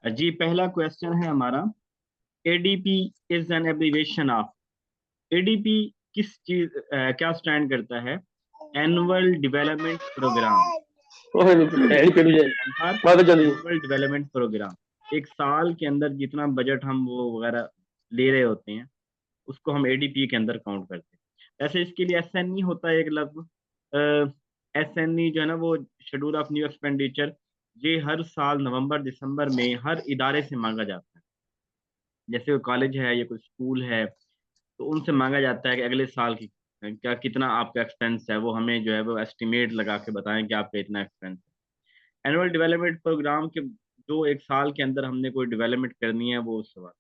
जी, पहला क्वेश्चन है हमारा, ADP is an abbreviation of. ADP किस चीज क्या स्टैंड करता है? Annual development programme. Annual development programme, एक साल के अंदर जितना बजट हम वो वगैरह ले रहे होते हैं उसको हम एडीपी के अंदर काउंट करते हैं। ऐसे इसके लिए एसएनई होता है एक लफ्ज। एसएनई जो है ना वो शेड्यूल ऑफ न्यू एक्सपेंडिचर, ये हर साल नवंबर दिसंबर में हर इदारे से मांगा जाता है। जैसे कोई कॉलेज है या कोई स्कूल है तो उनसे मांगा जाता है कि अगले साल की क्या कितना आपका एक्सपेंस है, वो हमें जो है वो एस्टिमेट लगा के बताएं कि आपका इतना एक्सपेंस है। एनुअल डेवलपमेंट प्रोग्राम के जो एक साल के अंदर हमने कोई डेवलपमेंट करनी है वो उस सवाल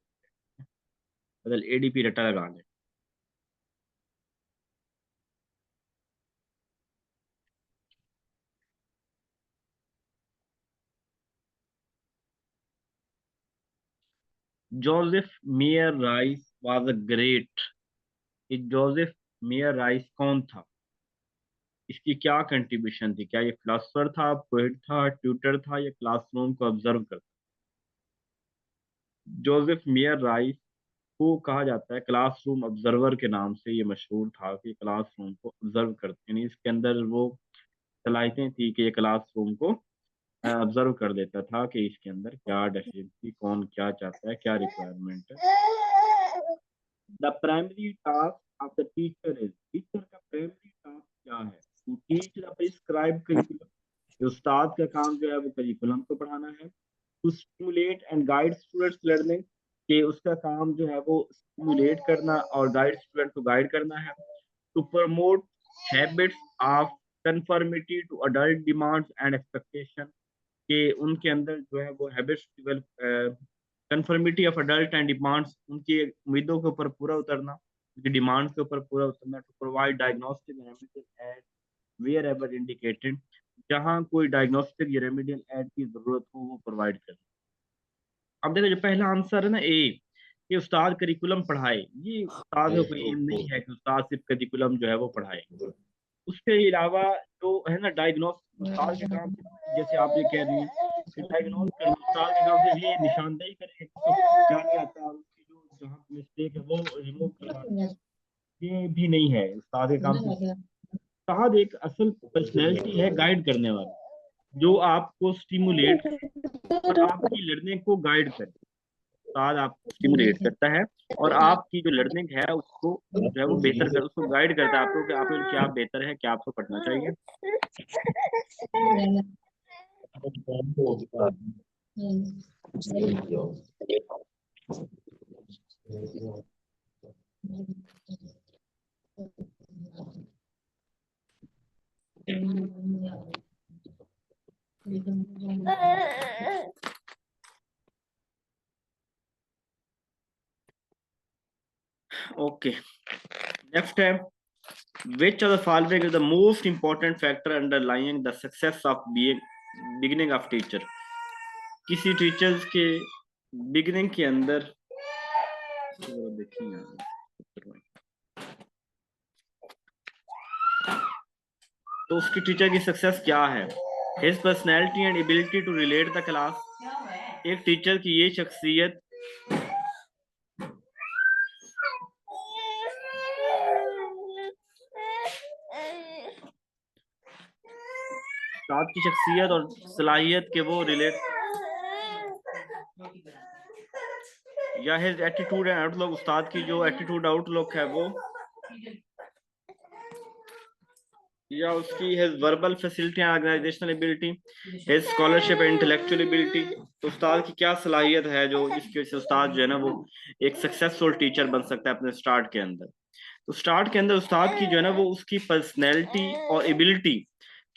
बदल एडीपी रटा लगा लें। Joseph mayor rice was a great. ये जोसेफ मेयर राइस कौन था? इसकी क्या कंट्रीब्यूशन थी? क्या ये फिलोसफर था, पोएट था, ट्यूटर था, या क्लासरूम को ऑब्जर्व करता? जोसेफ मेयर राइस को कहा जाता है क्लासरूम ऑब्जर्वर के नाम से, ये मशहूर था कि क्लासरूम को ऑब्जर्व करते, यानी इसके अंदर वो सलाहियतें थी कि ये क्लासरूम को ऑब्जर्व कर देता था कि इसके अंदर क्या डेफिशिएंसी, कौन क्या चाहता है, क्या रिक्वायरमेंट है। The primary task of the teacher is, teacher का प्राइमरी टास्क क्या है? To teach the prescribed curriculum, उस्ताद का काम जो है वो करिकुलम को पढ़ाना है। To stimulate and guide students learning, कि उसका काम जो है वो स्टिमुलेट करना और गाइड स्टूडेंट को गाइड करना है। To promote habits of conformity to adult demands and expectation, कि उनके अंदर जो है वो habits develop, conformity of adult and demands, उनकी उम्मीदों के ऊपर पूरा उतरना, उनकी डिमांड्स के ऊपर पूरा उतरना। To provide diagnostic remedial aid wherever indicated, जहाँ कोई डायग्नोस्टिक या रेमेडियल एड की जरूरत हो वो प्रोवाइड करना। अब देखो जो पहला आंसर है ना ए, कि उस्ताद करिकुलम पढ़ाए, ये उस्ताद का कोई एम नहीं है कि उस्ताद सिर्फ करिकुलम जो है वो पढ़ाए। उसके अलावा जो है ना डायग्नोस, उस्ताद के काम से, जैसे आप ये कह रही हैं कि डायग्नोस कर, उस्ताद के काम से ये निशानदेही करे कि उसको क्या नहीं आता और उसकी जो जहाँ मिस्टेक है वो रिमूव करवाना, ये भी नहीं है उस्ताद के काम से। उस्ताद एक असल पर्सनैलिटी है गाइड करने वाला, जो आपको स्टिमुलेट और आपकी लर्निंग को गाइड करे। उस्ताद आपको स्टिमुलेट करता है और आपकी जो लर्निंग है उसको जो है वो बेहतर कर, उसको गाइड करता है आपको कि आपको क्या बेहतर है, क्या आपको पढ़ना चाहिए। ओके, नेक्स्ट है, which of the following is the most important factor underlying the success of being beginning of teacher? किसी टीचर्स के बिगिनिंग के अंदर देखिए तो उसकी टीचर की सक्सेस क्या है? His personality and ability to relate the class, एक टीचर की ये शख्सियत उस्ताद की शख्सियत और सलाहियत के वो रिलेट, या हिज एटीट्यूड एंड आउटलुक, उस्ताद की जो एटीट्यूड आउटलुक है वो, या उसकी his verbal facility and organisational ability, his scholarship and intellectual ability. तो उस्ताद की क्या सलाहियत है जो जिसकी वजह से उस्ताद जो है ना वो एक सक्सेसफुल टीचर बन सकता है अपने स्टार्ट के अंदर। तो स्टार्ट के अंदर उस्ताद की जो है ना वो उसकी पर्सनैलिटी और एबिलिटी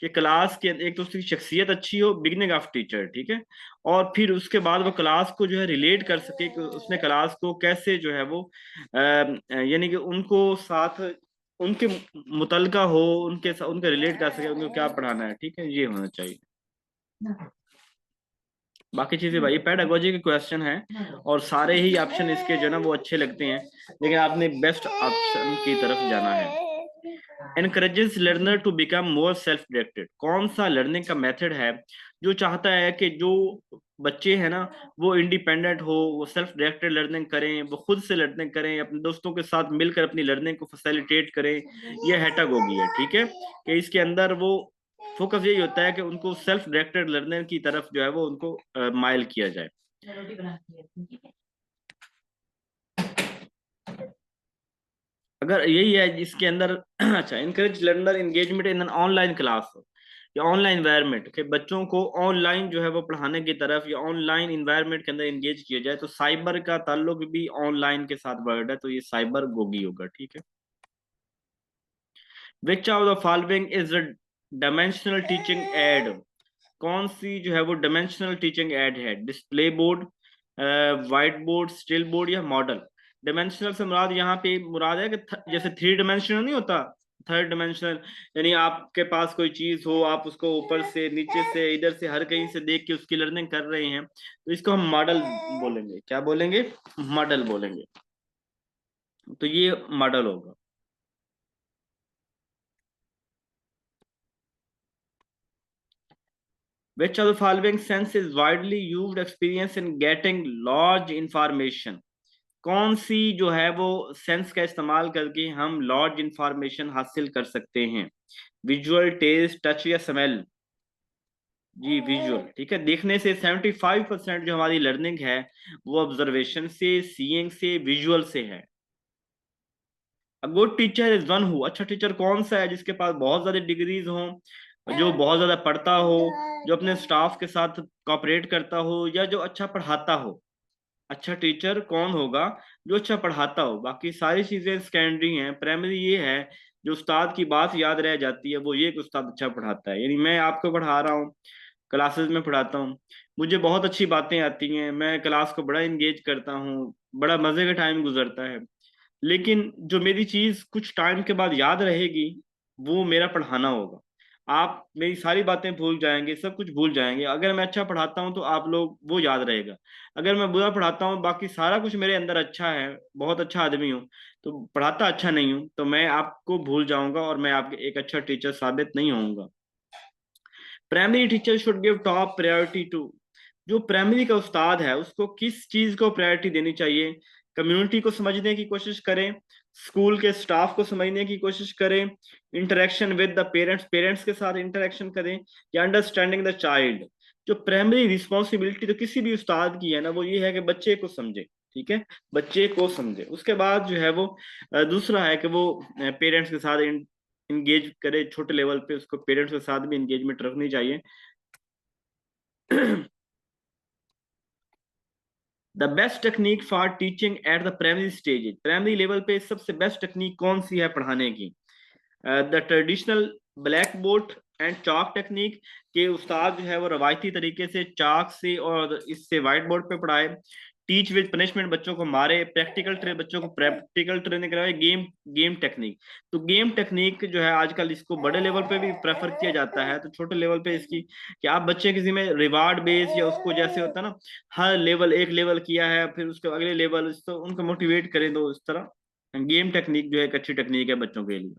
कि क्लास के एक तो उसकी शख्सियत अच्छी हो, बिगनिंग ऑफ टीचर, ठीक है, और फिर उसके बाद वो क्लास को जो है रिलेट कर सके कि उसने क्लास को कैसे जो है वो यानी कि उनको साथ उनके मुतलका हो, उनके रिलेट कर सके, उनको क्या पढ़ाना है, ठीक है, ये होना चाहिए। बाकी चीजें भाई पेडागोजी के क्वेश्चन हैं और सारे ही ऑप्शन इसके जो है ना वो अच्छे लगते हैं, लेकिन आपने बेस्ट ऑप्शन की तरफ जाना है। Encourages learner to become more self directed. कौन सा लर्निंग का मेथड है जो चाहता है कि जो बच्चे हैं ना वो इंडिपेंडेंट हो, वो सेल्फ डायरेक्टेड लर्निंग करें, वो खुद से लर्निंग करें, अपने दोस्तों के साथ मिलकर अपनी लर्निंग को फैसिलिटेट करें। ये हैटागोगी है, ठीक है, कि इसके अंदर वो फोकस यही होता है कि उनको सेल्फ डायरेक्टेड लर्निंग की तरफ जो है वो उनको माइल किया जाए। अगर यही है जिसके अंदर अच्छा, encourage learner engagement in an online class या ऑनलाइन एनवायरनमेंट, के बच्चों को ऑनलाइन जो है वो पढ़ाने की तरफ या ऑनलाइन एनवायरनमेंट के अंदर एंगेज किया जाए, तो साइबर का ताल्लुक भी ऑनलाइन के साथ वर्ड है, तो ये साइबर गोगी होगा, ठीक है। Which of the following is a dimensional teaching add. कौन सी जो है वो डायमेंशनल टीचिंग एड है? Display board, white board, still board या मॉडल। डायमेंशनल से मुराद यहाँ पे मुराद है कि जैसे थ्री डायमेंशनल नहीं होता, थर्ड डायमेंशनल, यानी आपके पास कोई चीज हो, आप उसको ऊपर से नीचे से इधर से हर कहीं से देख के उसकी लर्निंग कर रहे हैं, तो इसको हम मॉडल बोलेंगे। क्या बोलेंगे? मॉडल बोलेंगे। तो ये मॉडल होगा। Which of the following sense is widely used experience in getting large information? कौन सी जो है वो सेंस का इस्तेमाल करके हम लार्ज इंफॉर्मेशन हासिल कर सकते हैं? विजुअल, टेस्ट, टच या स्मेल? जी विजुअल, ठीक है। देखने से 75% जो हमारी लर्निंग है वो ऑब्जर्वेशन से, सीइंग से, विजुअल से है। A good teacher is one who, अच्छा टीचर कौन सा है जिसके पास बहुत ज्यादा डिग्रीज हो, जो बहुत ज्यादा पढ़ता हो, जो अपने स्टाफ के साथ कॉपरेट करता हो, या जो अच्छा पढ़ाता हो। अच्छा टीचर कौन होगा? जो अच्छा पढ़ाता हो। बाकी सारी चीजें सेकेंडरी हैं, प्राइमरी ये है जो उस्ताद की बात याद रह जाती है, वो ये कि उस्ताद अच्छा पढ़ाता है। यानी मैं आपको पढ़ा रहा हूँ, क्लासेस में पढ़ाता हूँ, मुझे बहुत अच्छी बातें आती हैं, मैं क्लास को बड़ा इंगेज करता हूँ, बड़ा मजे का टाइम गुजरता है, लेकिन जो मेरी चीज कुछ टाइम के बाद याद रहेगी वो मेरा पढ़ाना होगा। आप मेरी सारी बातें भूल जाएंगे, सब कुछ भूल जाएंगे। अगर मैं अच्छा पढ़ाता हूँ तो आप लोग वो याद रहेगा। अगर मैं बुरा पढ़ाता हूँ, बाकी सारा कुछ मेरे अंदर अच्छा है, बहुत अच्छा आदमी हूँ, तो पढ़ाता अच्छा नहीं हूँ, तो मैं आपको भूल जाऊंगा और मैं आपके एक अच्छा टीचर साबित नहीं होऊंगा। Primary teacher should give top priority to, जो प्राइमरी का उस्ताद है उसको किस चीज को प्रायोरिटी देनी चाहिए? कम्युनिटी को समझने की कोशिश करें, स्कूल के स्टाफ को समझने की कोशिश करें, interaction with the parents, parents के साथ इंटरेक्शन करें, या अंडरस्टैंडिंग द चाइल्ड। जो प्राइमरी रिस्पॉन्सिबिलिटी तो किसी भी उस्ताद की है ना, वो ये है कि बच्चे को समझे, ठीक है, बच्चे को समझे। उसके बाद जो है वो दूसरा है कि वो पेरेंट्स के साथ इंगेज करे, छोटे लेवल पे उसको पेरेंट्स के साथ भी इंगेजमेंट रखनी चाहिए। The best technique for teaching at the primary stage, primary level पे सबसे बेस्ट टेक्निक कौन सी है पढ़ाने की? The traditional black board and chalk technique, के उस्ताद जो है वो रवायती तरीके से चाक से और इससे व्हाइट बोर्ड पे पढ़ाए। टीच विद पनिशमेंट, बच्चों को मारे। प्रैक्टिकल ट्रे, बच्चों को प्रैक्टिकल ट्रेनिंग करवाए। गेम, गेम टेक्निक, तो गेम टेक्निक जो है आजकल इसको बड़े लेवल पे भी प्रेफर किया जाता है, तो छोटे लेवल पे इसकी कि आप बच्चे किसी में रिवार्ड बेस या उसको जैसे होता है ना, हर लेवल एक लेवल किया है फिर उसके अगले लेवल, तो उनको मोटिवेट करें, तो इस तरह गेम टेक्निक जो है एक अच्छी टेक्निक है बच्चों के लिए।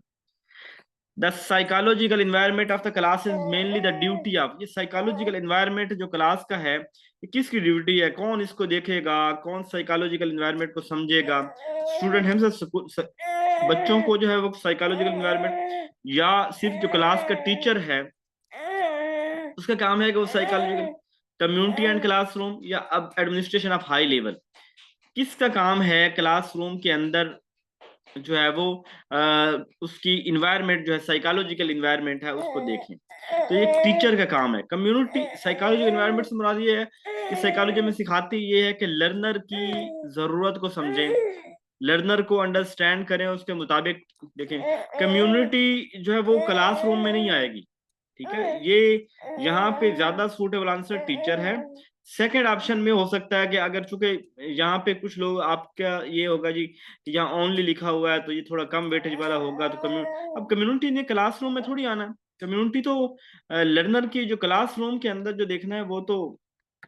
The psychological environment of the class is mainly the duty of, ये साइकोलॉजिकल इन्वायरमेंट जो क्लास का है ये किसकी ड्यूटी है? कौन इसको देखेगा? कौन साइकोलॉजिकल इन्वायरमेंट को समझेगा? स्टूडेंट हिमसेल्फ, बच्चों को जो है वो साइकोलॉजिकल इन्वायरमेंट, या सिर्फ जो क्लास का टीचर है उसका काम है कि वो साइकोलॉजिकल, कम्युनिटी एंड क्लासरूम, या अब एडमिनिस्ट्रेशन ऑफ हाई लेवल, किसका काम है क्लासरूम के अंदर जो है वो उसकी इन्वायरमेंट जो है साइकोलॉजिकल इन्वायरमेंट है उसको देखें? तो ये टीचर का काम है। कम्युनिटी साइकोलॉजिकल इन्वायरमेंट से मुराद ये है कि साइकोलॉजी में सिखाती ये है कि लर्नर की जरूरत को समझें, लर्नर को अंडरस्टैंड करें, उसके मुताबिक देखें। कम्युनिटी जो है वो क्लासरूम में नहीं आएगी, ठीक है, ये यहाँ पे ज्यादा सूटेबल आंसर टीचर है। सेकंड ऑप्शन में हो सकता है कि अगर चूंकि यहाँ पे कुछ लोग आपका ये होगा जी कि यहाँ ओनली लिखा हुआ है तो ये थोड़ा कम वेटेज वाला होगा, तो अब कम्युनिटी ने क्लासरूम में थोड़ी आना है। कम्युनिटी तो लर्नर की जो क्लासरूम के अंदर जो देखना है वो तो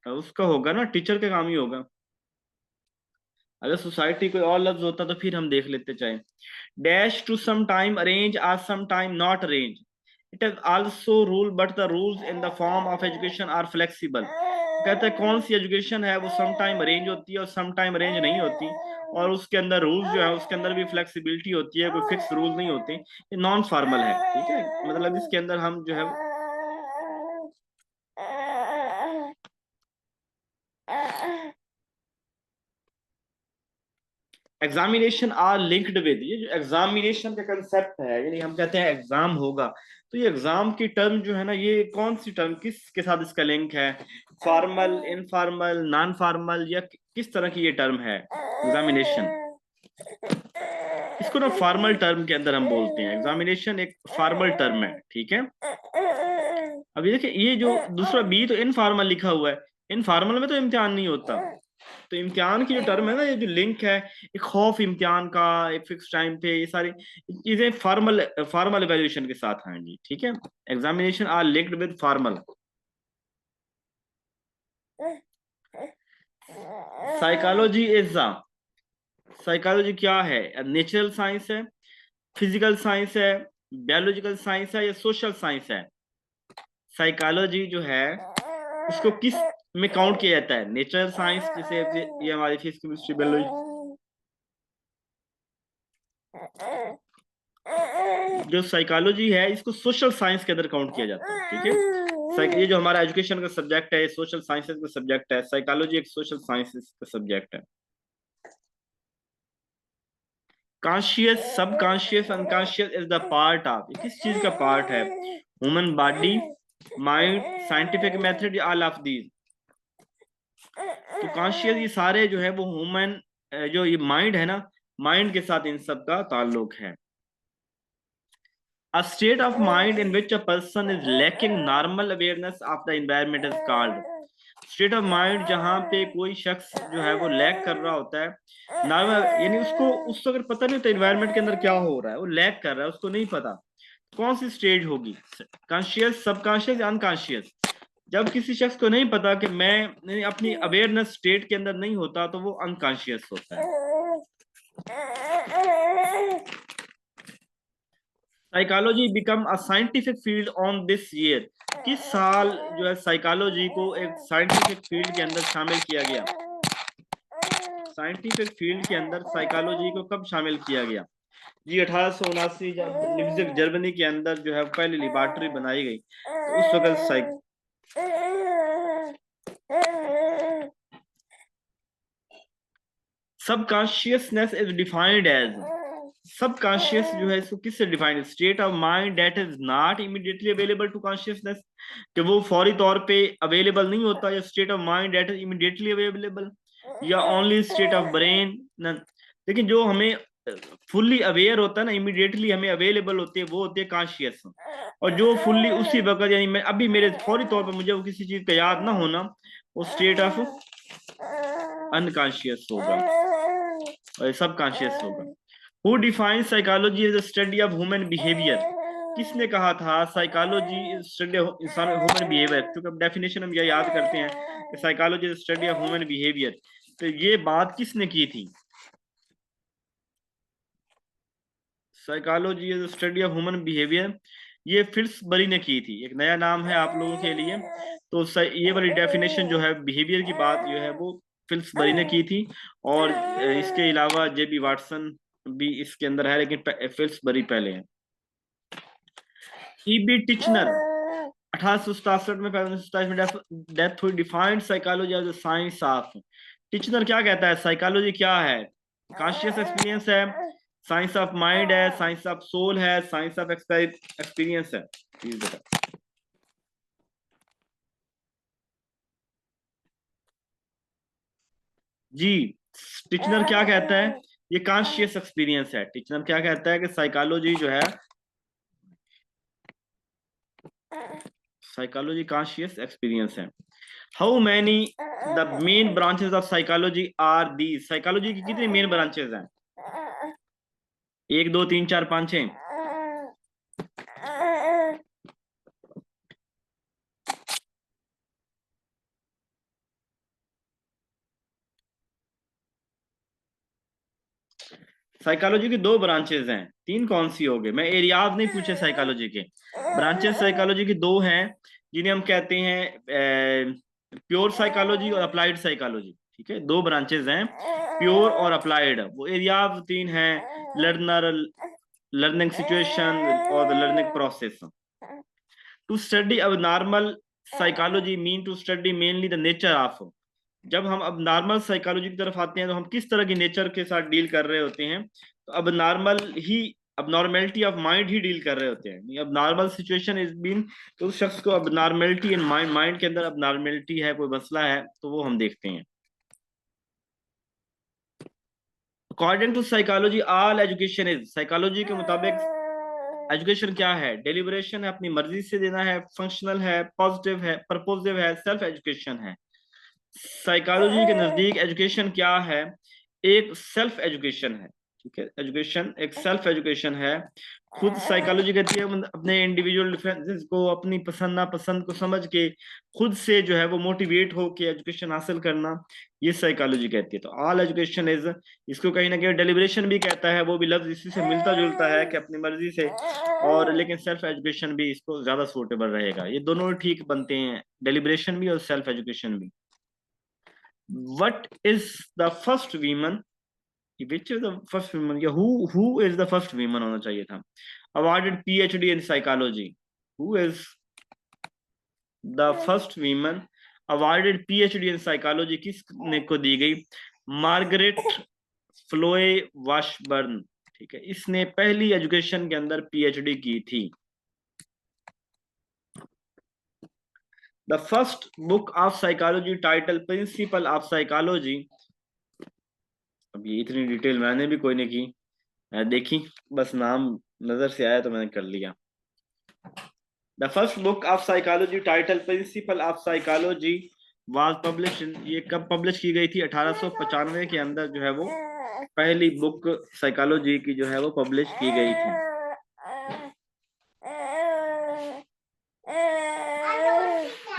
उसका होगा ना, टीचर का काम ही होगा। अगर सोसाइटी कोई और लफ्ज होता तो फिर हम देख लेते चाहे। Dash to some time arrange or some time not arrange, it is also rule but the rules in the form of education are flexible. कहते हैं कौन सी एजुकेशन है वो सम टाइम अरेंज होती है और सम टाइम अरेंज नहीं होती, और उसके अंदर रूल्स जो है उसके अंदर भी फ्लेक्सिबिलिटी होती है, कोई फिक्स रूल नहीं होते, ये नॉन फॉर्मल है, ठीक है। मतलब इसके अंदर हम जो है एग्जामिनेशन आर लिंक्ड विद, ये जो एग्जामिनेशन का कंसेप्ट है, यानी हम कहते हैं एग्जाम होगा, तो ये एग्जाम की टर्म जो है ना, ये कौन सी टर्म किसके साथ इसका लिंक है, फॉर्मल, इनफॉर्मल, नॉन फॉर्मल, या किस तरह की ये टर्म है एग्जामिनेशन। इसको ना फॉर्मल टर्म के अंदर हम बोलते हैं, एग्जामिनेशन एक फॉर्मल टर्म है, ठीक है। अभी देखिए ये जो दूसरा बी तो इनफॉर्मल लिखा हुआ है, इनफॉर्मल में तो इम्तिहान नहीं होता, तो इम्तिहान की जो टर्म है ना, ये जो लिंक है, एक खौफ इम्तिहान का, एक फिक्स टाइम पे, ये सारी चीजें फॉर्मल फॉर्मल एवेल्यूएशन के साथ हैं जी, ठीक है। Examination are linked with formal. Psychology is psychology क्या है, नेचुरल साइंस है, फिजिकल साइंस है, बायोलॉजिकल साइंस है, या सोशल साइंस है। साइकोलॉजी जो है उसको किस में काउंट किया जाता है, नेचुरल साइंस जैसे ये हमारी फिजिक्स केमिस्ट्री बायोलॉजी, जो साइकोलॉजी है इसको सोशल साइंस के अंदर काउंट किया जाता है, ठीक है। ये जो हमारा एजुकेशन का सब्जेक्ट है, सोशल साइंसेज का सब्जेक्ट है, साइकोलॉजी एक सोशल साइंसेज का सब्जेक्ट है। Conscious, subconscious, unconscious is the part of, किस चीज का पार्ट है, human body, mind, scientific method, या ऑल ऑफ दीज। तो कॉन्शियस ये सारे जो है वो ह्यूमन, जो ये माइंड है ना, माइंड के साथ इन सब का ताल्लुक है। A state of mind in which a person is lacking normal awareness of the environment is called। State of mind जहां पे कोई शख्स जो है वो लैक कर रहा होता है नॉर्मल, यानी उसको अगर पता नहीं होता एनवायरनमेंट के अंदर क्या हो रहा है, वो लैक कर रहा है, उसको नहीं पता, कौन सी स्टेज होगी, कॉन्शियस, सबकॉन्शियस या अनकॉन्शियस। जब किसी शख्स को नहीं पता कि मैं अपनी अवेयरनेस स्टेट के अंदर नहीं होता, तो वो अनकॉन्शियस होता है। Psychology become a scientific field on this year, किस साल जो है साइकोलॉजी को एक साइंटिफिक फील्ड के अंदर शामिल किया गया, साइंटिफिक फील्ड के अंदर साइकोलॉजी को कब शामिल किया गया जी, 1879, जब लिप्जिग जर्मनी के अंदर जो है पहली लेबोरेटरी बनाई गई, तो उस वक्त subconsciousness is defined as, subconscious जो है इसको किससे defined, state of mind that is not immediately available to consciousness, कि वो फौरी तौर पे अवेलेबल नहीं होता, या state of mind that is immediately available, या ओनली स्टेट ऑफ ब्रेन। लेकिन जो हमें फुल्ली अवेयर होता है ना, इमीडिएटली हमें अवेलेबल होती है, वो होती है कॉन्शियस। और जो फुल्ली उसी वक्त, यानी मैं अभी मेरे फौरी तौर पर मुझे वो किसी चीज का याद ना होना, वो स्टेट ऑफ अनकॉन्शियस होगा और सबकॉन्शियस होगा। Who define psychology is the study of human behaviour, किसने कहा था साइकोलॉजी इज स्टडी ऑफ इंसान ह्यूमन बिहेवियर, क्योंकि अब डेफिनेशन हम ये याद करते हैं कि psychology is study of human behaviour, तो ये बात किसने की थी, psychology is study of human behaviour, ये फिल्सबरी ने की थी, एक नया नाम है आप लोगों के लिए। तो ये वाली डेफिनेशन जो है बिहेवियर की बात जो है वो फिल्सबरी ने की थी, और इसके अलावा जेबी वाटसन भी इसके अंदर है, लेकिन फिल्सबरी पहले है। ईबी टिचनर 1867 में, 1927 में डेथ हुई, defined psychology as a science of. Titchener क्या कहता है साइकोलॉजी क्या है, कॉन्शियस एक्सपीरियंस है, साइंस ऑफ माइंड है, साइंस ऑफ सोल है, साइंस ऑफ एक्सपीरियंस है, प्लीज बेटा। जी, टिचनर क्या कहता है, ये कॉन्शियस एक्सपीरियंस है, टिचनर क्या कहता है कि साइकोलॉजी जो है, साइकोलॉजी कॉन्शियस एक्सपीरियंस है। How many the main branches of psychology are the, psychology की कितनी मेन ब्रांचेस हैं, एक दो तीन चार पाँच छः, साइकोलॉजी की दो ब्रांचेस हैं, तीन कौन सी हो गए, मैं एरियाज नहीं पूछे साइकोलॉजी के, ब्रांचेस साइकोलॉजी की दो हैं, जिन्हें हम कहते हैं प्योर साइकोलॉजी और अप्लाइड साइकोलॉजी। ठीक है, दो ब्रांचेस हैं, प्योर और अप्लाइड। वो एरियाज तीन हैं, लर्नर, लर्निंग सिचुएशन और लर्निंग प्रोसेस। टू स्टडी अब normal psychology mean to study mainly the nature of. जब हम अब नॉर्मल साइकोलॉजी की तरफ आते हैं तो हम किस तरह की नेचर के साथ डील कर रहे होते हैं, तो अब नॉर्मल ही, अब normality of mind he deal कर रहे होते हैं। अब नॉर्मल सिचुएशन इज बीन, तो उस शख्स को अब नॉर्मेलिटी इन माइंड, माइंड के अंदर अब नॉर्मेलिटी है, कोई मसला है तो वो हम देखते हैं। According to psychology all education is, psychology के मुताबिक एजुकेशन क्या है, डेलिब्रेशन है, अपनी मर्जी से देना है, फंक्शनल है, पॉजिटिव है, परपोजिव है, सेल्फ एजुकेशन है। साइकोलॉजी के नजदीक एजुकेशन क्या है, एक सेल्फ एजुकेशन है। ठीक है, एजुकेशन एक सेल्फ एजुकेशन है। खुद साइकोलॉजी कहती है अपने इंडिविजुअल डिफरेंसेस को, अपनी पसंद नापसंद को समझ के खुद से जो है वो मोटिवेट हो के एजुकेशन हासिल करना, ये साइकोलॉजी कहती है। तो ऑल एजुकेशन इज, इसको कहीं ना कहीं डेलिब्रेशन भी कहता है, वो भी लफ्ज इसी से मिलता जुलता है कि अपनी मर्जी से, और लेकिन सेल्फ एजुकेशन भी इसको ज्यादा सूटेबल रहेगा। ये दोनों ठीक बनते हैं, डेलिब्रेशन भी और सेल्फ एजुकेशन भी। What is the first woman? Which is the first woman? या who is the first woman होना चाहिए था। Awarded PhD in psychology. Who is the first woman awarded PhD in psychology? किसने को दी गई? Margaret Floy Washburn. ठीक है, इसने पहली एजुकेशन के अंदर PhD की थी। The first book of psychology title Principle of Psychology। अब ये इतनी डिटेल मैंने भी कोई नहीं की, देखी, बस नाम नजर से आया तो मैंने कर लिया। The first book of psychology title principle of psychology was publish, ये कब पब्लिश की गई थी, 1895 के अंदर जो है वो पहली बुक साइकोलॉजी की जो है वो पब्लिश की गई थी।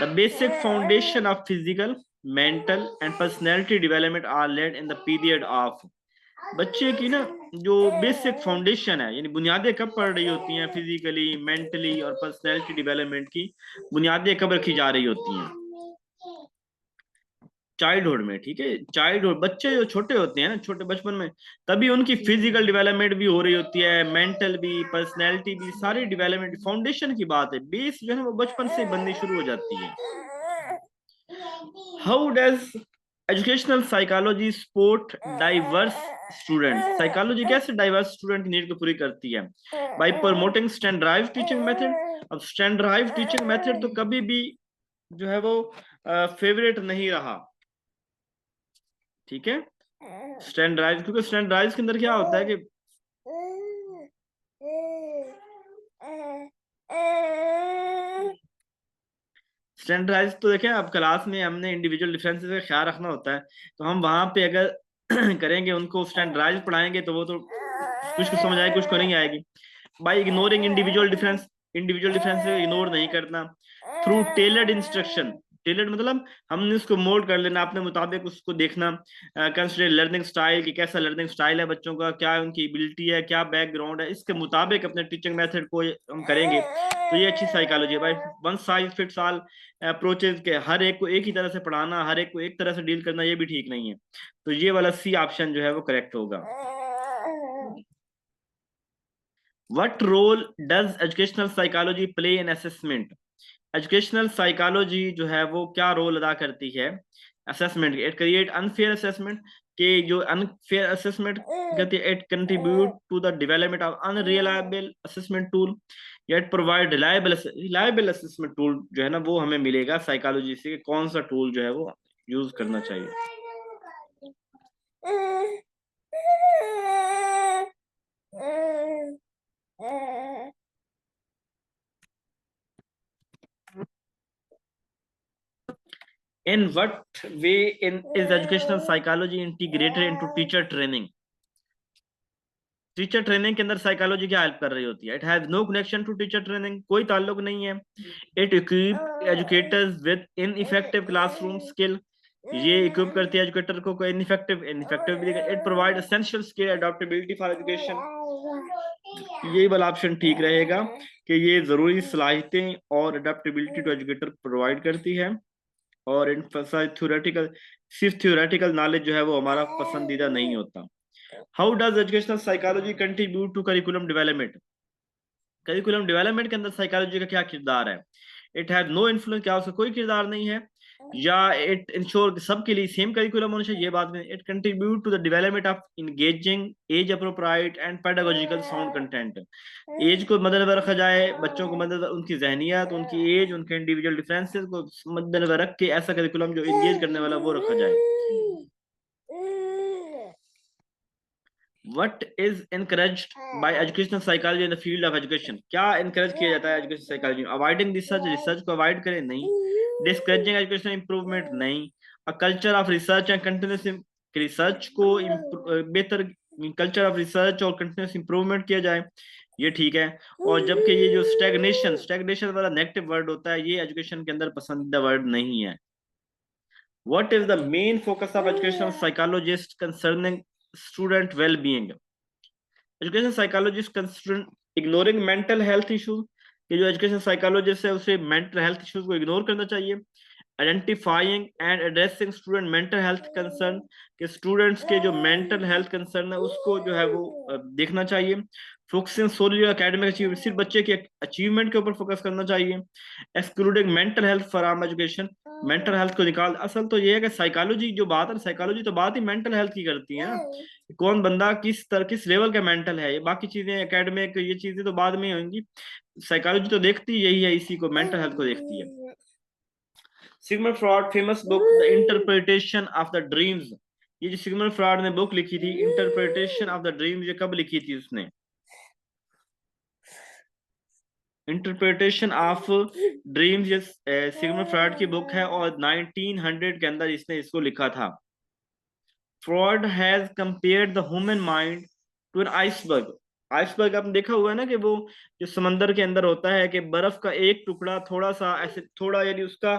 The basic foundation of physical, mental and personality development are laid in the period of. बच्चे की ना जो बेसिक फाउंडेशन है, यानी बुनियादें कब पढ़ रही होती हैं, फिजिकली, मेंटली और पर्सनैलिटी डेवलपमेंट की बुनियादें कब रखी जा रही होती हैं, चाइल्डहुड में। ठीक है, चाइल्डहुड, बच्चे जो छोटे होते हैं ना, छोटे बचपन में, तभी उनकी फिजिकल डेवलपमेंट भी हो रही होती है, मेंटल भी, पर्सनैलिटी भी, सारी डेवलपमेंट फाउंडेशन की बात है, बेस जो है वो बचपन से बननी शुरू हो जाती है। How does educational psychology support diverse student, psychology कैसे डाइवर्स स्टूडेंट की नीड को पूरी करती है, by promoting standardized teaching method. अब स्टैंडर्डाइज्ड टीचिंग मेथड तो कभी भी जो है वो फेवरेट नहीं रहा। ठीक है, स्टैंडर्डाइज, क्योंकि स्टैंडर्डाइज के अंदर क्या होता है कि स्टैंडर्डाइज तो देखें, अब क्लास में हमने इंडिविजुअल डिफरेंसेस का ख्याल रखना होता है, तो हम वहां पे अगर करेंगे, उनको स्टैंडर्डाइज पढ़ाएंगे तो वो तो कुछ को समझ आएगी, कुछ को नहीं आएगी। By ignoring individual difference, individual difference ignore नहीं करना। थ्रू टेलर्ड इंस्ट्रक्शन, टेलर्ड मतलब हमने उसको मोल्ड कर लेना, अपने मुताबिक उसको देखना। कंसिडर लर्निंग स्टाइल, कि कैसा लर्निंग स्टाइल है बच्चों का, क्या उनकी एबिलिटी है, क्या बैकग्राउंड है, इसके मुताबिक अपने टीचिंग मेथड को हम करेंगे, तो ये अच्छी साइकोलॉजी है। भाई one size fits all approaches के, हर एक को एक ही तरह से पढ़ाना, हर एक को एक तरह से डील करना, ये भी ठीक नहीं है। तो ये वाला सी ऑप्शन जो है वो करेक्ट होगा। What role does educational psychology play in assessment? Educational psychology जो है वो क्या रोल अदा करती है assessment? It create unfair assessment, के जो अनफेयर असेसमेंट कहती है, it contribute to the development of unreliable assessment tool, या it provide reliable assessment tool जो है ना वो हमें मिलेगा साइकोलॉजी से, कौन सा टूल जो है वो यूज करना चाहिए। In what way is educational psychology integrated into teacher training? Teacher training के अंदर साइकोलॉजी क्या हेल्प कर रही होती है? It has no connection to teacher training, कोई ताल्लुक नहीं है। It equip educators with in effective classroom skill, ये इक्विप करती है एजुकेटर को ineffective ineffective. It provide essential skill adaptability for education. ये वाला ऑप्शन ठीक रहेगा कि ये जरूरी सलाहियतें और अडॉप्टेबिलिटी टू एजुकेटर प्रोवाइड करती है। और एम्फसाइज थ्योरेटिकल, सिर्फ थ्योरेटिकल नॉलेज जो है वो हमारा पसंदीदा नहीं होता। How does educational psychology contribute to curriculum development? Curriculum development के अंदर साइकोलॉजी का क्या किरदार है? इट हैज नो इन्फ्लुएंस, क्या उसका कोई किरदार नहीं है? या इट इंश्योर सबके लिए सेम करिकुलम होना चाहिए? ये बात नहीं। It contribute to the development of engaging age appropriate and pedagogical sound content. Age को मद्देनजर रखा जाए, बच्चों को मद्देनजर, उनकी जहनियत, उनकी एज, उनके इंडिविजुअल डिफरेंसेस को मद्देनजर रख के ऐसा करिकुलम जो इंगेज करने वाला वो रखा जाए। What is encouraged by educational psychology in the field of education? क्या encourage किया जाता है एजुकेशन साइकोलॉजी में? अवॉइडिंग रिसर्च, रिसर्च को अवॉइड करें? नहीं। Discouraging education improvement? नहीं। A culture of research and continuous, research को बेहतर, कल्चर ऑफ रिसर्च और कंटिन्यूस इंप्रूवमेंट किया जाए, ये ठीक है। और जबकि ये जो स्टैग्नेशन, स्टैग्नेशन वाला नेगेटिव वर्ड होता है, ये एजुकेशन के अंदर पसंदीदा वर्ड नहीं है। What is the main focus of educational psychologists concerning student well-being? Education psychologist consider ignoring mental health issues, कि जो एजुकेशन साइकोलॉजिस्ट है उसे मेंटल हेल्थ इश्यूज को इग्नोर करना चाहिए। Identifying and addressing student mental health concern, कि students के जो मेंटल हेल्थ कंसर्न है उसको जो है वो देखना चाहिए। फोकसिंग सोली एकेडमिक अचीवमेंट, सिर्फ बच्चे के अचीवमेंट के ऊपर फोकस करना चाहिए। Excluding mental health from education, mental health को निकाल। असल तो ये है कि साइकोलॉजी जो बात है, साइकोलॉजी तो बात ही मेंटल हेल्थ की करती है ना, कौन बंदा किस तरह किस लेवल का मेंटल है। ये बाकी चीजें एकेडमिक ये चीजें तो बाद में होंगी, साइकोलॉजी तो देखती यही है, इसी को मेंटल हेल्थ को देखती है। Sigmund fraud famous book the interpretation of the dreams, ये जो सिगमंड फ्रॉड ने बुक लिखी थी इंटरप्रिटेशन ऑफ द ड्रीम्स, ये कब लिखी थी उसने? इंटरप्रिटेशन ऑफ ड्रीम्स ये सिगमंड फ्रॉड की बुक है और 1900 के अंदर इसने इसको लिखा था। Freud has compared the human mind to an iceberg. Iceberg आपने देखा हुआ है ना, कि वो जो समंदर के अंदर होता है, कि बर्फ का एक टुकड़ा थोड़ा सा ऐसे थोड़ा, यानी उसका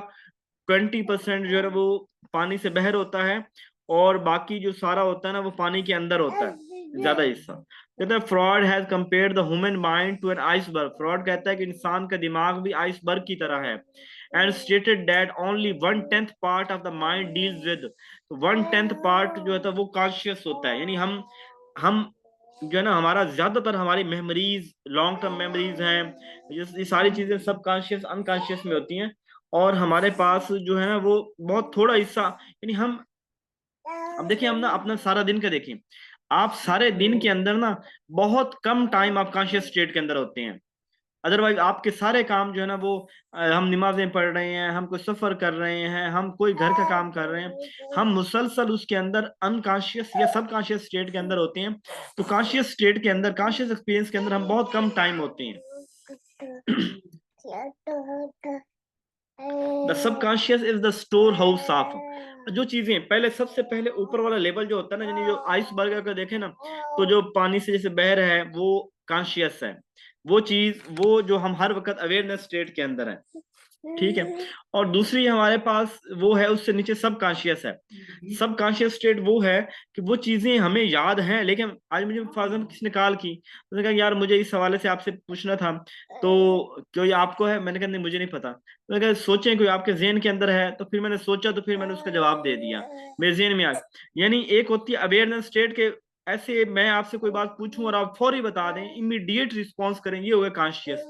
20% जो है वो पानी से बहर होता है, और बाकी जो सारा होता है ना वो पानी के अंदर होता है, ज्यादा हिस्सा। कहता है Freud has compared the human mind to an iceberg. Freud कहता है कि इंसान का दिमाग भी आइसबर्ग की तरह है। And stated that only 1/10 part of the mind deals with, तो 1/10 पार्ट जो है वो कॉन्शियस होता है। यानी हम जो है ना, हमारा ज्यादातर हमारी मेमोरीज लॉन्ग टर्म मेमोरीज हैं, ये सारी चीजें सब कॉन्शियस अनकॉन्शियस में होती हैं। और हमारे पास जो है ना वो बहुत थोड़ा हिस्सा, यानी हम, अब देखिए हम ना अपना सारा दिन का देखें, आप सारे दिन के अंदर ना बहुत कम टाइम आप कॉन्शियस स्टेट के अंदर होते हैं। अदरवाइज आपके सारे काम जो है ना वो हम नमाजें पढ़ रहे हैं, हम कोई सफर कर रहे हैं, हम कोई घर का काम कर रहे हैं, हम मुसलसल उसके अंदर अनकॉन्शियस या सबकॉन्शियस स्टेट के अंदर होते हैं। तो कॉन्शियस स्टेट के अंदर, कॉन्शियस एक्सपीरियंस के अंदर हम बहुत कम टाइम होते हैं। The subconscious is the store house of, जो चीजें पहले, सबसे पहले ऊपर वाला लेवल जो होता है ना, यानी जो आइसबर्ग का देखे ना, तो जो पानी से जैसे बह रहा है वो कॉन्शियस है, वो चीज वो जो हम हर वक्त अवेयरनेस स्टेट के अंदर है, ठीक है। और दूसरी हमारे पास वो है, उससे नीचे सब कॉन्शियस है। सब कॉन्शियस स्टेट वो है कि वो चीजें हमें याद हैं, लेकिन आज मुझे फॉर एग्जाम्पल किसी ने कॉल की, उसने कहा यार मुझे इस हवाले से आपसे पूछना था, तो क्यों ये आपको है? मैंने कहा नहीं मुझे नहीं पता। तो मैंने कहा सोचें कोई आपके जेहन के अंदर है, तो फिर मैंने सोचा, तो फिर मैंने उसका जवाब दे दिया, मेरे जेहन में आ गया। यानी एक होती है अवेयरनेस स्टेट के, ऐसे मैं आपसे कोई बात पूछूं और आप फौरी बता दें, इमीडिएट रिस्पॉन्स करें, ये हो गया कॉन्शियस।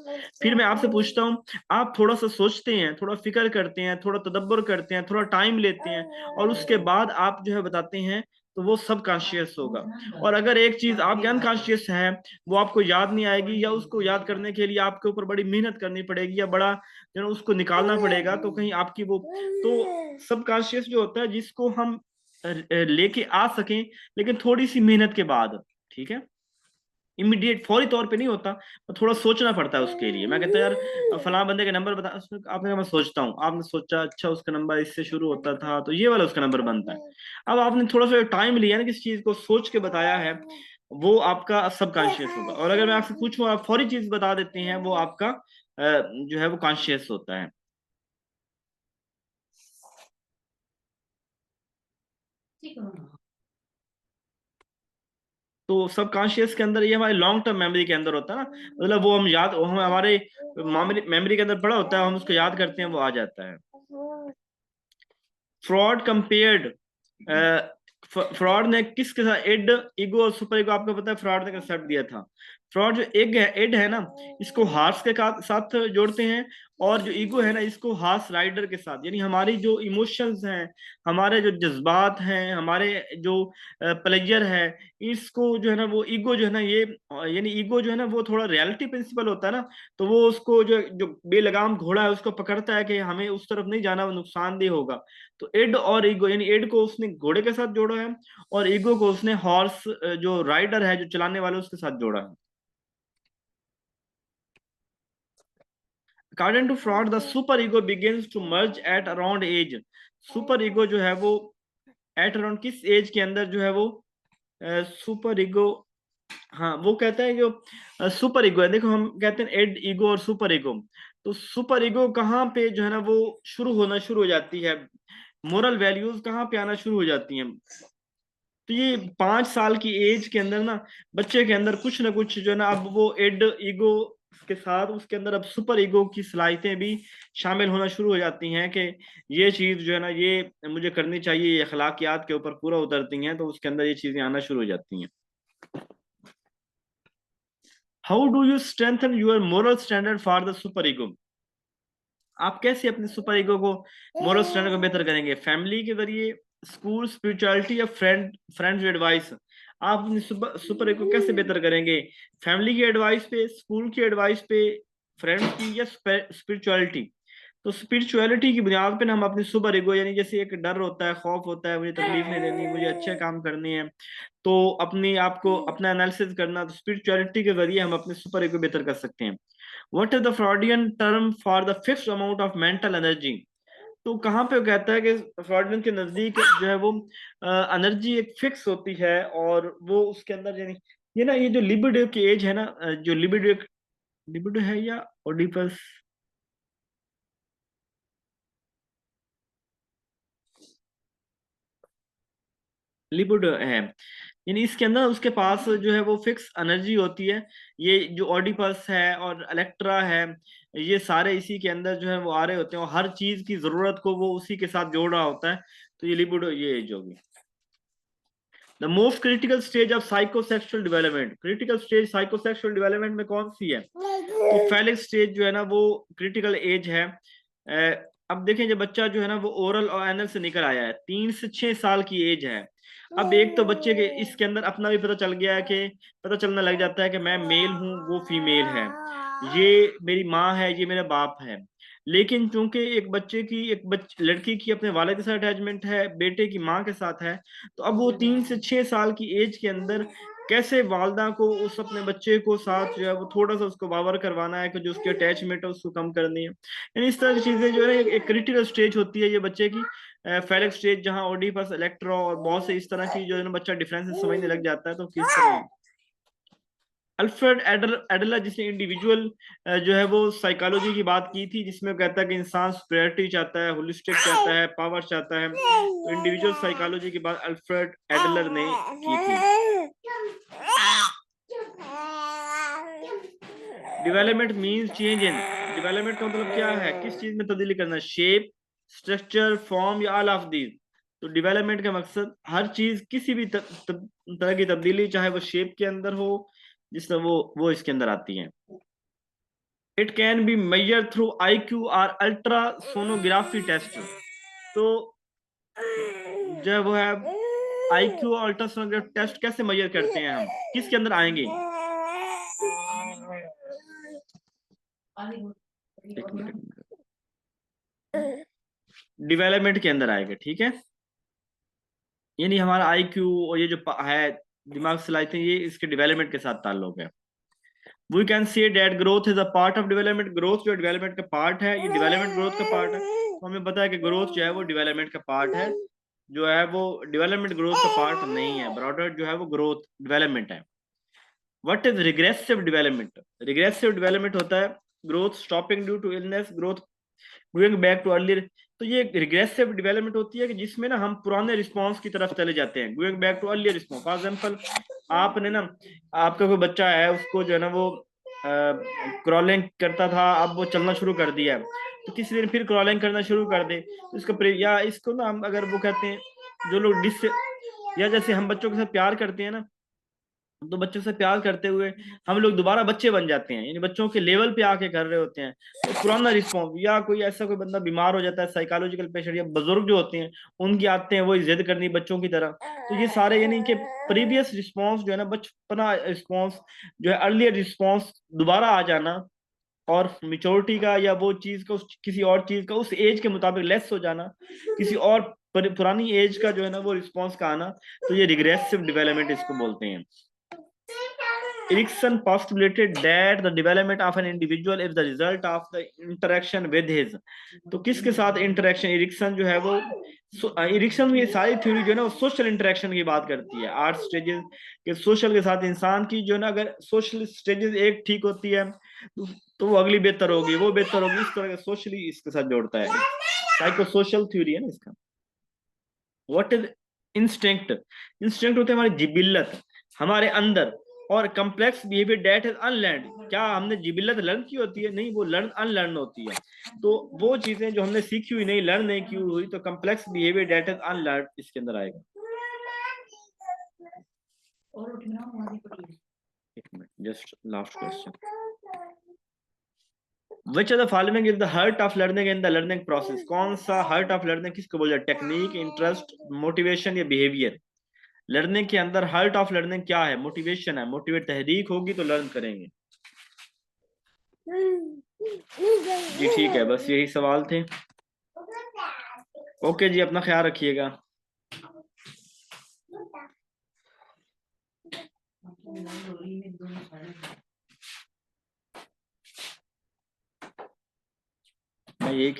फिर मैं आपसे पूछता हूँ, आप थोड़ा सा सोचते हैं, थोड़ा फिक्र करते हैं, थोड़ा तदब्बर करते हैं, थोड़ा टाइम लेते हैं, और उसके बाद आप जो है बताते हैं, तो वो सब कॉन्शियस होगा। और अगर एक चीज आपके अनकॉन्शियस है, वो आपको याद नहीं आएगी, या उसको याद करने के लिए आपके ऊपर बड़ी मेहनत करनी पड़ेगी, या बड़ा जो उसको निकालना पड़ेगा, तो कहीं आपकी वो, तो सब कॉन्शियस जो होता है जिसको हम लेके आ सकें, लेकिन थोड़ी सी मेहनत के बाद, ठीक है, इमीडिएट फौरी तौर पे नहीं होता, तो थोड़ा सोचना पड़ता है उसके लिए। मैं कहता यार फलां बंदे का नंबर बता, आपने कहा मैं सोचता हूँ, आपने सोचा अच्छा उसका नंबर इससे शुरू होता था, तो ये वाला उसका नंबर बनता है। अब आपने थोड़ा सा टाइम लिया ना, किसी चीज को सोच के बताया है, वो आपका सबकॉन्शियस होगा। और अगर मैं आपसे पूछूं आप फौरी चीज बता देते हैं, वो आपका जो है वो कॉन्शियस होता है। तो सबकॉन्शियस के अंदर ये हमारे लॉन्ग टर्म मेमोरी के अंदर होता है ना, मतलब वो हम याद, हम हमारे मेमोरी के अंदर पड़ा होता है, हम उसको याद करते हैं, वो आ जाता है। फ्रॉड कंपेयर्ड, फ्रॉड ने किसके साथ, एड, ईगो और सुपर ईगो, आपको पता है फ्रॉड ने कंसेप्ट दिया था। फ्रॉड जो एग है, एड है ना, इसको हार्स के साथ जोड़ते हैं, और जो ईगो है ना, इसको हार्स राइडर के साथ, यानी हमारी जो इमोशंस हैं, हमारे जो जज्बात हैं, हमारे जो प्लेजर है, इसको जो है ना, वो ईगो जो है ना, ये यानी ईगो जो है ना, वो थोड़ा रियलिटी प्रिंसिपल होता है ना, तो वो उसको जो जो बेलगाम घोड़ा है उसको पकड़ता है कि हमें उस तरफ नहीं जाना, वो नुकसानदेह होगा। तो एड और ईगो, यानी एड को उसने घोड़े के साथ जोड़ा है, और ईगो को उसने हॉर्स, जो राइडर है, जो चलाने वाले, उसके साथ जोड़ा है। According to Freud, the super ego begins to merge at around age. Super ego जो है वो एट अराउंड किस एज के अंदर जो है वो सुपर ईगो, हाँ वो कहता है जो सुपर ईगो है, देखो हम कहते हैं एड ईगो और सुपर ईगो, तो सुपर ईगो कहाँ पे जो है ना वो शुरू हो जाती है, मोरल वैल्यूज कहाँ पे आना शुरू हो जाती हैं। तो ये 5 साल की एज के अंदर ना, बच्चे के अंदर कुछ ना कुछ जो है ना, अब वो एड ईगो के साथ उसके अंदर अब सुपर ईगो की सलाहियतें भी शामिल होना शुरू हो जाती हैं, कि ये चीज जो है ना, ये मुझे करनी चाहिए, ये अखलाकियात के ऊपर पूरा उतरती हैं, तो उसके अंदर ये चीजें आना शुरू हो जाती हैं। How do you strengthen your moral standard for the super ego. आप कैसे अपने सुपर ईगो को, मोरल स्टैंडर्ड को बेहतर करेंगे, फैमिली के जरिए, स्कूल, स्पिरिचुअलिटी, या फ्रेंड्स एडवाइस। आप अपनी सुपर ईगो कैसे बेहतर करेंगे, फैमिली की एडवाइस पे, स्कूल की एडवाइस पे, फ्रेंड्स की, या स्पिरिचुअलिटी। तो स्पिरिचुअलिटी की बुनियाद पे ना हम अपनी सुपर ईगो, यानी जैसे एक डर होता है, खौफ होता है, मुझे तकलीफ नहीं देनी, मुझे अच्छे काम करने हैं, तो अपनी आपको अपना एनालिसिस करना, तो स्पिरिचुअलिटी के जरिए हम अपने सुपर ईगो बेहतर कर सकते हैं। What is the Freudian term for the fixed amount of mental energy. तो कहाँ पे वो कहता है कि फ्रॉडियन के नजदीक जो है वो एनर्जी एक फिक्स होती है, और वो उसके अंदर, यानी ये ना, ये जो लिबिडो की एज है ना, जो लिबिडो, लिबिडो है या ओडिपस, लिबिडो है, यानी इसके अंदर उसके पास जो है वो फिक्स एनर्जी होती है। ये जो ऑडिपस है और इलेक्ट्रा है, ये सारे इसी के अंदर जो है वो आ रहे होते हैं, और हर चीज की जरूरत को वो उसी के साथ जोड़ रहा होता है। तो ये लिबिडो, ये एज होगी। The most critical stage of psychosexual development, critical stage psychosexual development में कौन सी है, तो फेलिक स्टेज जो है ना वो क्रिटिकल एज है। अब देखें, जब बच्चा जो है ना वो ओरल और एनल से निकल आया है, 3 से 6 साल की एज है। अब एक तो बच्चे के इसके अंदर अपना भी पता चल गया है, कि पता चलने लग जाता है कि मैं मेल हूँ, वो फीमेल है, ये मेरी माँ है, ये मेरा बाप है। लेकिन चूंकि एक बच्चे की, लड़की की अपने वालिद के साथ अटैचमेंट है, बेटे की माँ के साथ है, तो अब वो 3 से 6 साल की एज के अंदर कैसे वालदा को उस अपने बच्चे को साथ जो है वो थोड़ा सा उसको बावर करवाना है, कि जो उसकी अटैचमेंट है उसको कम करनी है, यानी इस तरह की चीजें जो है एक क्रिटिकल स्टेज होती है ये बच्चे की, फेलिक स्टेज, जहाँ ओडिपस, इलेक्ट्रो और बहुत से इस तरह की जो है ना बच्चा डिफरेंसेस समझने लग जाता है, तो किस तरह। अल्फ्रेड एडलर, जिसने इंडिविजुअल जो है वो साइकोलॉजी की बात की थी, जिसमें कहता है कि इंसान सुपरियरिटी चाहता है, होलिस्टिक चाहता है, पावर चाहता है, तो इंडिविजुअल साइकोलॉजी की बात अल्फ्रेड एडलर ने की थी। Development means change in, development का मतलब क्या है, किस चीज में तब्दीली करना, शेप, स्ट्रक्चर, फॉर्म, या ऑल ऑफ दीज। तो डेवलपमेंट का मकसद हर चीज, किसी भी तरह की तब्दीली, चाहे वो शेप के अंदर हो, जिसमें वो इसके अंदर आती है। It can be measure through IQ और अल्ट्रासोनोग्राफी टेस्ट। तो जो वो है IQ और अल्ट्रासोनोग्राफी टेस्ट कैसे मेजर करते हैं हम, किसके अंदर आएंगे, डेवलपमेंट के अंदर आएगा, ठीक है। यानी हमारा IQ और ये जो है दिमाग सलाहियतें, ये इसके डेवलपमेंट के साथ ताल्लुक है। We can say that growth is a part of development, growth जो डेवलपमेंट का पार्ट है, ये डेवलपमेंट ग्रोथ का पार्ट है, तो हमें पता है कि ग्रोथ जो है वो डेवलपमेंट का पार्ट है, जो है वो डेवलपमेंट ग्रोथ का पार्ट नहीं है, ब्रॉडर जो है वो ग्रोथ डेवलपमेंट है। What is regressive development, regressive development होता है growth stopping due to illness, growth going back to earlier, तो ये रिग्रेसिव डेवलपमेंट होती है कि जिसमें ना हम पुराने रिस्पॉन्स की तरफ चले जाते हैं, going back to earlier response. For example, आपने ना, आपका कोई बच्चा है, उसको जो है ना वो क्रॉलिंग करता था, अब वो चलना शुरू कर दिया है, तो किसी दिन फिर क्रॉलिंग करना शुरू कर दे, तो या इसको ना हम अगर वो कहते हैं, जो लोग डिस, या जैसे हम बच्चों के साथ प्यार करते हैं ना, तो बच्चों से प्यार करते हुए हम लोग दोबारा बच्चे बन जाते हैं, यानी बच्चों के लेवल पे आके कर रहे होते हैं। तो पुराना रिस्पॉन्स, या कोई ऐसा कोई बंदा बीमार हो जाता है, साइकोलॉजिकल पेशेंट या बुजुर्ग जो होते हैं, उनकी आदतें हैं वही जिद करनी बच्चों की तरह। तो ये सारे यानी कि प्रीवियस रिस्पॉन्स जो है ना, बचपना रिस्पॉन्स जो है, अर्लियर रिस्पॉन्स दोबारा आ जाना, और मिच्योरिटी का या वो चीज का किसी और चीज का उस एज के मुताबिक लेस हो जाना, किसी और पुरानी एज का जो है ना वो रिस्पॉन्स का आना, तो ये रिग्रेसिव डेवलपमेंट इसको बोलते हैं। Erikson postulated that the development of an individual is the result of the interaction with his। तो किसके साथ इंटरेक्शन, इरिक्सन जो है वो, इरिक्सन ये सारी थ्योरी जो है ना वो सोशल इंटरेक्शन की बात करती है, 8 स्टेजेस के सोशल के साथ इंसान की जो है ना, अगर सोशल स्टेजेस एक ठीक होती है तो वो अगली बेहतर होगी, वो बेहतर होगी, इस तरह का सोशली इसके साथ जोड़ता है, साइको सोशल थ्योरी है ना इसका। व्हाट इज इंस्टिंक्ट, इंस्टिंक्ट होते हैं हमारी जिबिल्लत, हमारे अंदर, और complex behaviour that is unlearn, क्या हमने जिबिल्लत लर्न की होती है, नहीं, वो लर्न अनलर्न होती है। तो वो चीजें जो हमने सीखी हुई नहीं, लर्न नहीं की हुई, तो complex behaviour that is unlearn इसके अंदर आएगा। एक minute, just last question, which are the following is the heart of learning in the learning process. कौन सा हर्ट ऑफ लर्निंग किसको बोल जाए, टेक्निक, इंटरेस्ट, मोटिवेशन या बिहेवियर। लर्निंग के अंदर हर्ट ऑफ लर्निंग क्या है, मोटिवेशन है, मोटिवेट तहरीक होगी तो लर्न करेंगे। जी ठीक है, बस यही सवाल थे। ओके जी, अपना ख्याल रखिएगा। मैं यही